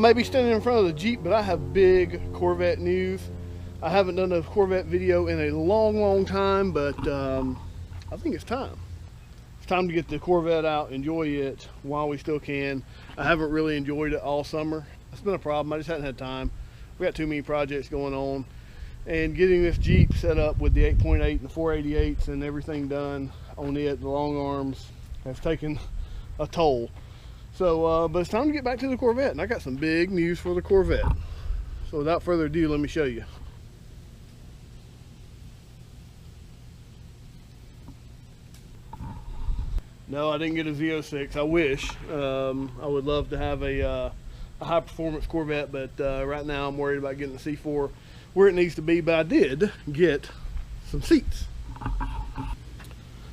may be standing in front of the Jeep, but I have big Corvette news. I haven't done a Corvette video in a long time, but I think it's time. It's time to get the Corvette out, enjoy it while we still can. I haven't really enjoyed it all summer. It's been a problem. I just hadn't had time. We got too many projects going on, and getting this Jeep set up with the 8.8 and the 488s and everything done on it, the long arms, has taken a toll. So, but it's time to get back to the Corvette, and I got some big news for the Corvette. So without further ado, let me show you. No, I didn't get a Z06. I wish. I would love to have a high performance Corvette, but right now I'm worried about getting the C4 where it needs to be. But I did get some seats.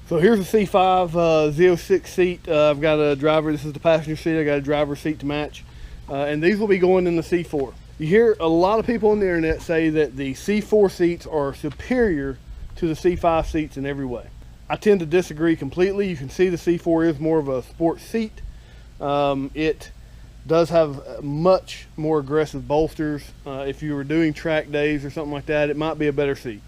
So here's a C5 Z06 seat. I've got a driver. This is the passenger seat. I got a driver's seat to match, and these will be going in the C4. You hear a lot of people on the internet say that the C4 seats are superior to the C5 seats in every way. I tend to disagree completely. You can see the C4 is more of a sports seat. It does have much more aggressive bolsters. If you were doing track days or something like that, it might be a better seat.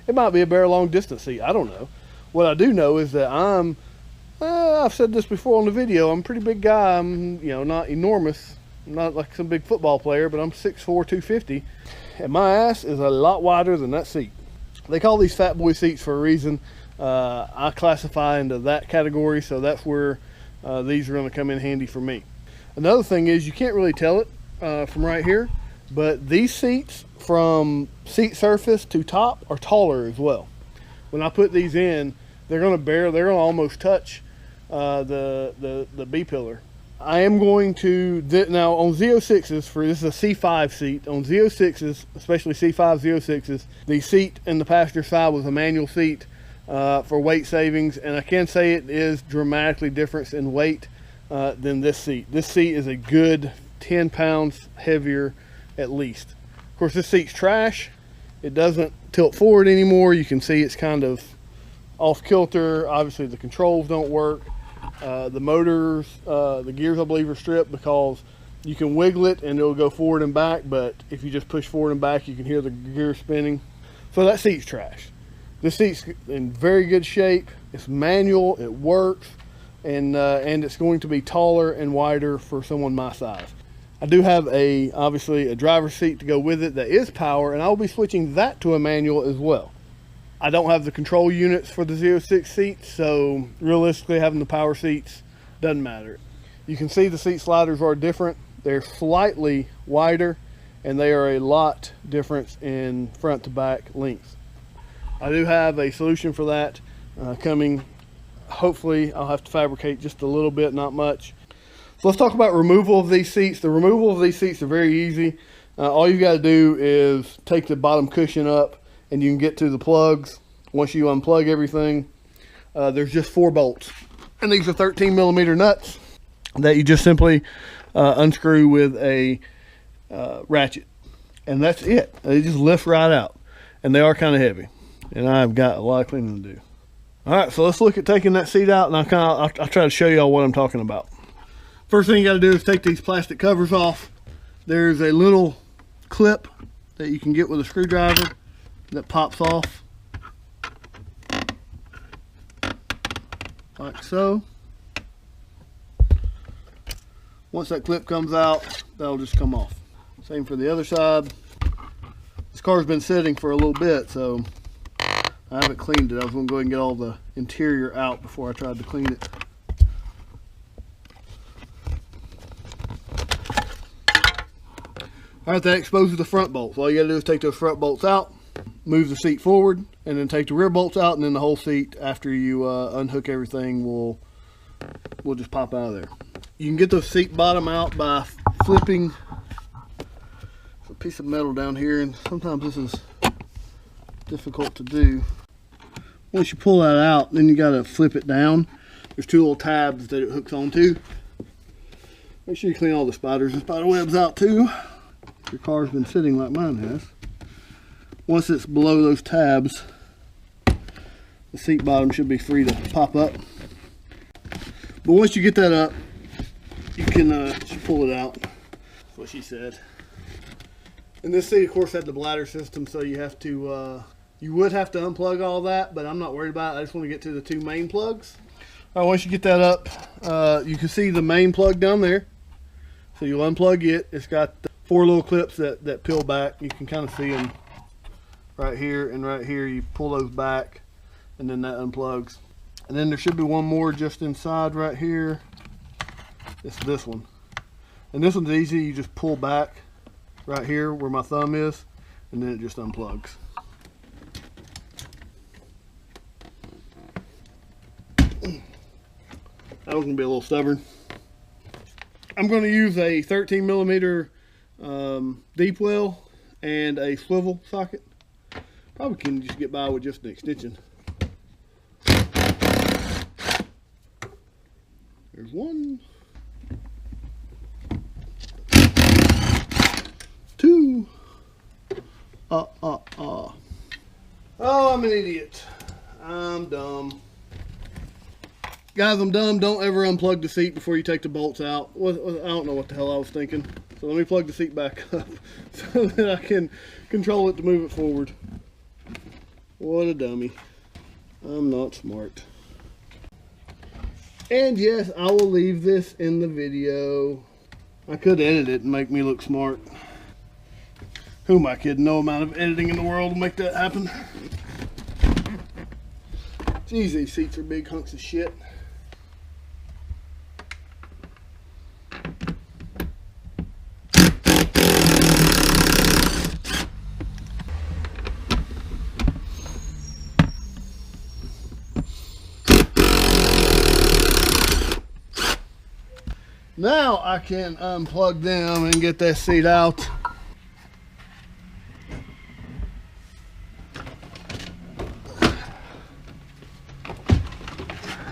It might be a better long distance seat. I don't know. What I do know is that I've said this before on the video, I'm a pretty big guy. I'm, not enormous. I'm not like some big football player, but I'm 6'4", 250. And my ass is a lot wider than that seat. They call these fat boy seats for a reason. I classify into that category, so that's where these are going to come in handy for me. Another thing is, you can't really tell it from right here, but these seats from seat surface to top are taller as well. When I put these in, they're going to almost touch the B pillar. I am going to now on Z06s, this is a C5 seat. On Z06s, especially C5 Z06s, the seat in the passenger side was a manual seat. For weight savings, and I can say it is dramatically different in weight than this seat. This seat is a good 10 pounds heavier at least. Of course, this seat's trash. It doesn't tilt forward anymore. You can see it's kind of off kilter. Obviously the controls don't work. The motors, the gears I believe are stripped, because you can wiggle it and it'll go forward and back, but if you just push forward and back, you can hear the gears spinning. So that seat's trash. This seat's in very good shape. It's manual, it works, and it's going to be taller and wider for someone my size. I do have obviously a driver's seat to go with it that is power, and I'll be switching that to a manual as well. I don't have the control units for the Z06 seats, so realistically having the power seats doesn't matter. You can see the seat sliders are different. They're slightly wider, and they are a lot different in front to back length. I do have a solution for that coming. Hopefully I'll have to fabricate just a little bit, not much. So let's talk about removal of these seats. The removal of these seats are very easy. All you've got to do is take the bottom cushion up, and you can get to the plugs. Once you unplug everything, there's just 4 bolts, and these are 13mm nuts that you just simply unscrew with a ratchet, and that's it. They just lift right out, and they are kind of heavy, and I've got a lot of cleaning to do. All right, so let's look at taking that seat out, and I'll try to show y'all what I'm talking about. First thing you got to do is take these plastic covers off. There's a little clip that you can get with a screwdriver that pops off like so. Once that clip comes out, that'll just come off. Same for the other side. This car's been sitting for a little bit, so I haven't cleaned it. I was going to go ahead and get all the interior out before I tried to clean it. Alright, that exposes the front bolts. All you gotta do is take those front bolts out, move the seat forward, and then take the rear bolts out, and then the whole seat, after you unhook everything, will just pop out of there. You can get the seat bottom out by flipping a piece of metal down here, and sometimes this is difficult to do. Once you pull that out, then you gotta flip it down. There's 2 little tabs that it hooks onto. Make sure you clean all the spiders and spider webs out too. Your car's been sitting like mine has. Once it's below those tabs, the seat bottom should be free to pop up. But once you get that up, you can just pull it out. So what she said. And this seat, of course, had the bladder system, so you have to, you would have to unplug all that, but I'm not worried about it. I just want to get to the two main plugs. All right, once you get that up, you can see the main plug down there. So you'll unplug it. It's got the 4 little clips that peel back. You can kind of see them right here and right here. You pull those back, and then that unplugs. And then there should be one more just inside right here. It's this one. And this one's easy. You just pull back right here where my thumb is, and then it just unplugs. That one's gonna be a little stubborn. I'm gonna use a 13 millimeter deep well and a swivel socket. Probably can just get by with just an extension. There's one. 2. Oh, I'm an idiot. I'm dumb. Guys, I'm dumb. Don't ever unplug the seat before you take the bolts out. I don't know what the hell I was thinking. So let me plug the seat back up so that I can control it to move it forward. What a dummy. I'm not smart. And yes, I will leave this in the video. I could edit it and make me look smart. Who am I kidding? No amount of editing in the world will make that happen. Jeez, these seats are big hunks of shit. Now I can unplug them and get that seat out.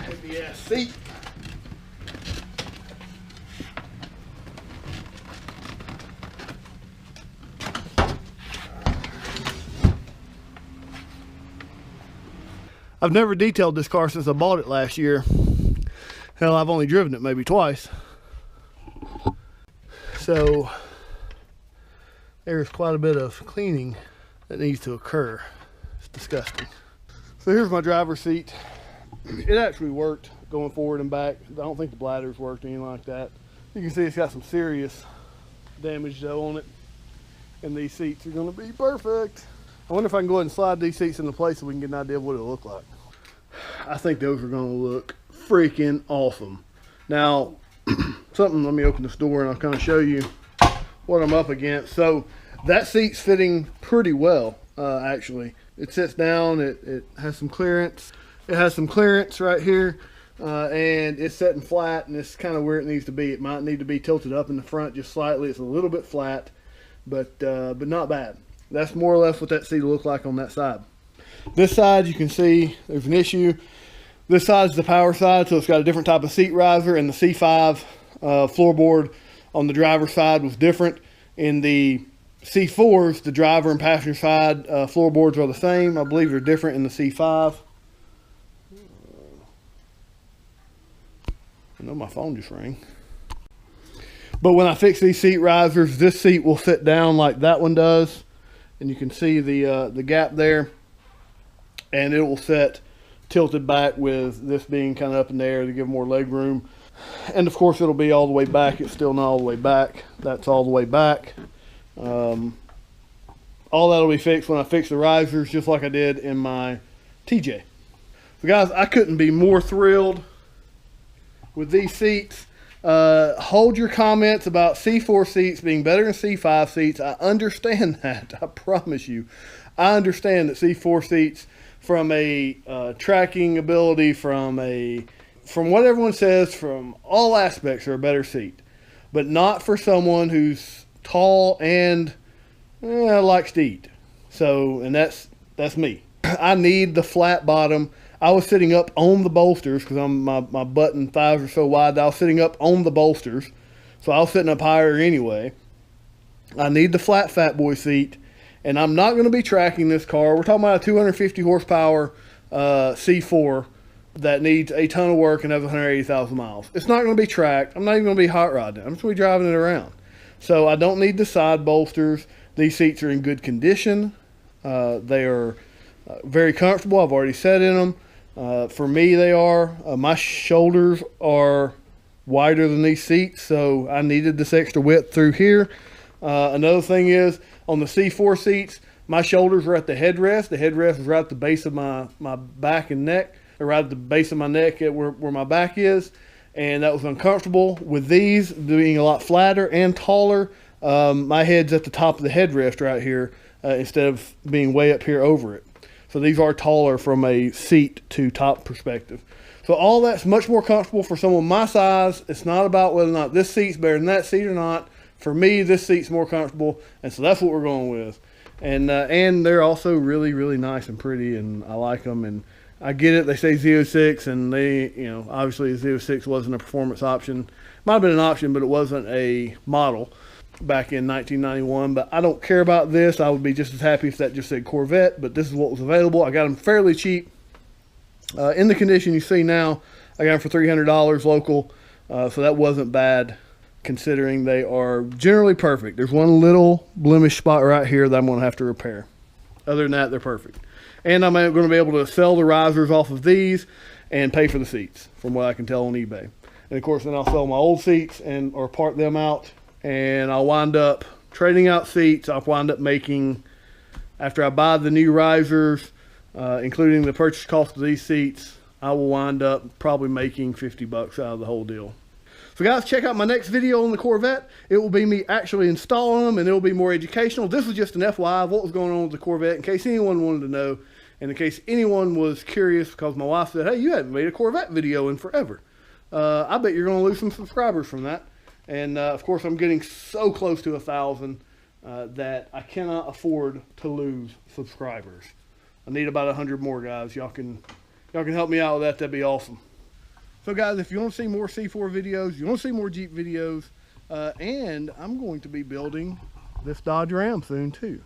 Heavy ass seat. I've never detailed this car since I bought it last year. Hell, I've only driven it maybe twice. So there's quite a bit of cleaning that needs to occur. It's disgusting. So here's my driver's seat. It actually worked going forward and back. I don't think the bladders worked or anything like that. You can see it's got some serious damage though on it. And these seats are gonna be perfect. I wonder if I can go ahead and slide these seats into place so we can get an idea of what it'll look like. I think those are gonna look freaking awesome. Now, let me open this door and I'll kind of show you what I'm up against. So that seat's fitting pretty well, actually. It sits down, it has some clearance. It has some clearance right here, and it's sitting flat, and it's kind of where it needs to be. It might need to be tilted up in the front just slightly. It's a little bit flat, but not bad. That's more or less what that seat will look like on that side. This side, you can see there's an issue. This side is the power side, so it's got a different type of seat riser, and the C5 floorboard on the driver's side was different. In the C4s, the driver and passenger side floorboards are the same. I believe they're different in the C5. I know my phone just rang. But when I fix these seat risers, this seat will sit down like that one does. And you can see the gap there. And it will sit tilted back with this being kind of up in the air to give more leg room. And of course it'll be all the way back. It's still not all the way back. That's all the way back. All that'll be fixed when I fix the risers, just like I did in my TJ. So guys, I couldn't be more thrilled with these seats. Hold your comments about C4 seats being better than C5 seats. I understand that. I promise you. I understand that C4 seats, from a tracking ability, from what everyone says, from all aspects, are a better seat. But not for someone who's tall and likes to eat. So, and that's me. I need the flat bottom. I was sitting up on the bolsters because my butt and thighs are so wide that I was sitting up on the bolsters. So I was sitting up higher anyway. I need the flat fat boy seat. And I'm not going to be tracking this car. We're talking about a 250 horsepower C4 that needs a ton of work and has 180,000 miles. It's not going to be tracked. I'm not even going to be hot rodding it. I'm just going to be driving it around. So I don't need the side bolsters. These seats are in good condition. They are very comfortable. I've already sat in them. For me, they are. My shoulders are wider than these seats, so I needed this extra width through here. Another thing is, on the C4 seats, my shoulders are at the headrest. The headrest is right at the base of my back and neck, or right at the base of my neck at where my back is, and that was uncomfortable. With these being a lot flatter and taller, my head's at the top of the headrest right here instead of being way up here over it. So these are taller from a seat to top perspective. So all that's much more comfortable for someone my size. It's not about whether or not this seat's better than that seat or not. For me, this seat's more comfortable, and so that's what we're going with. And they're also really, really nice and pretty, and I like them. And I get it, they say Z06, and they, you know, obviously Z06 wasn't a performance option. Might have been an option, but it wasn't a model back in 1991. But I don't care about this. I would be just as happy if that just said Corvette, but this is what was available. I got them fairly cheap. In the condition you see now, I got them for $300 local, so that wasn't bad considering they are generally perfect. There's one little blemish spot right here that I'm going to have to repair. Other than that, they're perfect. And I'm going to be able to sell the risers off of these and pay for the seats, from what I can tell on eBay. And of course, then I'll sell my old seats or part them out, and I'll wind up trading out seats. I'll wind up making, after I buy the new risers, including the purchase cost of these seats, I will wind up probably making 50 bucks out of the whole deal. So guys, check out my next video on the Corvette. It will be me actually installing them, and it will be more educational. This was just an FYI of what was going on with the Corvette, in case anyone wanted to know, and in case anyone was curious, because my wife said, hey, you haven't made a Corvette video in forever. I bet you're going to lose some subscribers from that. And of course, I'm getting so close to 1,000 that I cannot afford to lose subscribers. I need about 100 more, guys. Y'all can help me out with that. That'd be awesome. So guys, if you want to see more C4 videos, you want to see more Jeep videos, and I'm going to be building this Dodge Ram soon too.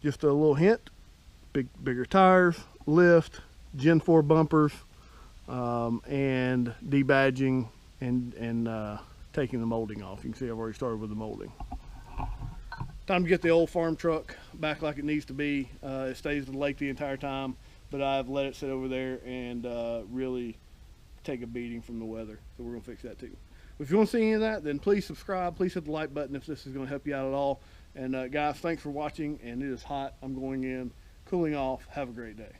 Just a little hint: bigger tires, lift, Gen 4 bumpers, and debadging and taking the molding off. You can see I've already started with the molding. Time to get the old farm truck back like it needs to be. It stays at the lake the entire time, but I've let it sit over there and really take a beating from the weather. So we're going to fix that too. If you want to see any of that, then please subscribe. Please hit the like button if this is going to help you out at all. And guys, thanks for watching. And it is hot. I'm going in, cooling off. Have a great day.